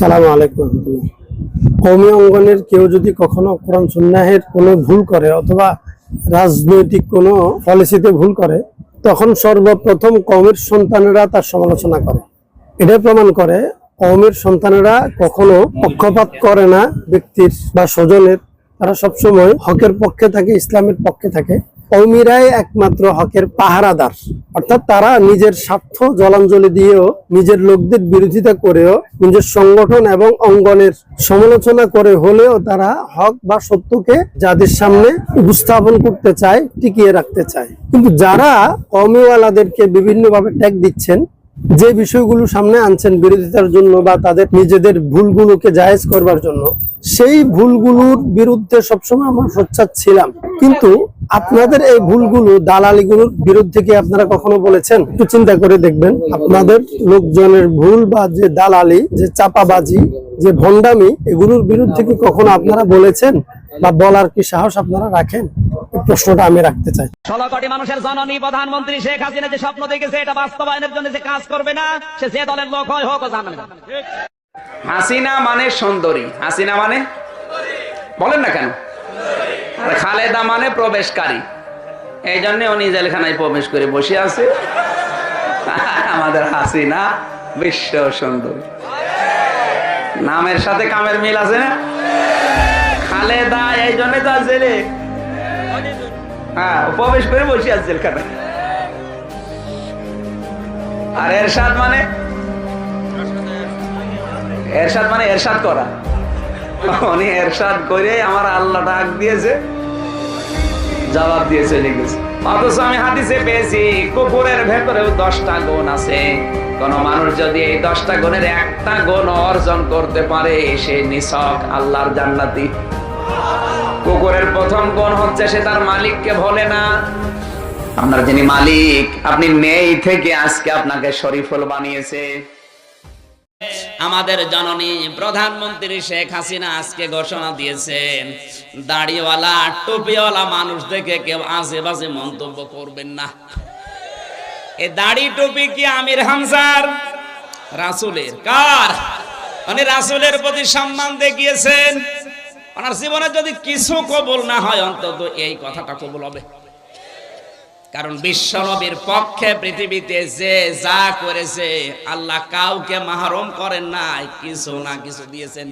আসসালামু আলাইকুম। কওমি অঙ্গনের কেউ যদি কখনো কোরআন সুন্নাহের কোনো ভুল করে অথবা রাজনৈতিক কোনো পলিসিতে ভুল করে, তখন সর্বপ্রথম কওমের সন্তানেরা তার সমালোচনা করে। এটা প্রমাণ করে কওমের সন্তানেরা কখনো পক্ষপাত করে না ব্যক্তির বা স্বজনের। তারা সবসময় হকের পক্ষে থাকে, ইসলামের পক্ষে থাকে। কওমিরাই একমাত্র হকের পাহারাদার, অর্থাৎ তারা নিজের স্বার্থ জলাঞ্জলি দিয়েও, নিজের লোকদের বিরোধিতা করেও, নিজের সংগঠন এবং অঙ্গনের সমালোচনা করে হলেও তারা হক বা সত্যকে যাদের সামনে উপস্থাপন করতে চায়, টিকিয়ে রাখতে চায়। কিন্তু যারা কওমিওয়ালাদেরকে বিভিন্নভাবে ট্যাগ দিচ্ছেন, যে বিষয়গুলো সামনে আনছেন বিরোধিতার জন্য বা তাদের নিজেদের ভুলগুলোকে জায়েজ করবার জন্য, সেই ভুলগুলোর বিরুদ্ধে সবসময় আমরা সোচ্চার ছিলাম। কিন্তু আপনাদের এই ভুলগুলো, দালালিগুলোর বিরুদ্ধে কি আপনারা কখনো বলেছেন? একটু চিন্তা করে দেখবেন, আপনাদের লোকজনের ভুল বা যে দালালি, যে চাপাবাজি, যে ভণ্ডামি, এগুলোর বিরুদ্ধে কি কখনো আপনারা বলেছেন বা বলার কি সাহস আপনারা রাখেন? প্রশ্নটা আমি রাখতে চাই। 16 কোটি মানুষের জননী প্রধানমন্ত্রী শেখ হাসিনা যে স্বপ্ন দেখেছে, এটা বাস্তবায়নের জন্য যে কাজ করবে না, সে যে দলের লোক হয় হোক জানাবে না। হাসিনা মানে সুন্দরী, হাসিনা মানে বলেন না কেন? আর খালেদা মানে প্রবেশকারী। এই জন্য উনি জেলখানায় প্রবেশ করে বসে আছে। আমাদের হাসিনা বিশ্ব সুন্দরী। নামের সাথে কামের মিল আছে না? খালেদা এই জন্য তো জেলে, হ্যাঁ, প্রবেশ করে বসে আছে জেলখানায়। আর এরশাদ মানে এরশাদ করা। উনি এরশাদ করে আমার আল্লাহ ডাক দিয়েছে, জবাব দিয়েছে, লিখেছে। অথচ আমি হাদিসে পেয়েছি কুকুরের ভেতরেও 10টা গুণ আছে। কোন মানুষ যদি এই 10টা গুণের একটা গুণ অর্জন করতে পারে, সে নিছক আল্লাহর জান্নাতি। কুকুরের প্রথম গুণ হচ্ছে সে তার মালিককে ভোলে না। আপনার যিনি মালিক, আপনি নেই থেকে আজকে আপনাকে শরীফুল বানিয়েছে। আমাদের জননী প্রধানমন্ত্রী শেখ হাসিনা আজকে ঘোষণা দিয়েছেন, দাড়িওয়ালা টুপিওয়ালা মানুষ দেখে কেউ আজেবাজে মন্তব্য করবেন না। এই দাড়ি টুপি কি আমির হামজার? রাসূলের? কার? উনি রাসূলের প্রতি সম্মান দেখিয়েছেন। ওনার জীবনে যদি কিছু কবুল না হয়, অন্তত এই কথাটা কবুল হবে। কারণ বিশ্বনবীর পক্ষে পৃথিবীতে যে যা করেছে, আল্লাহ কাউকে মাহরুম করেন নাই, কিছু না কিছু দিয়েছেন।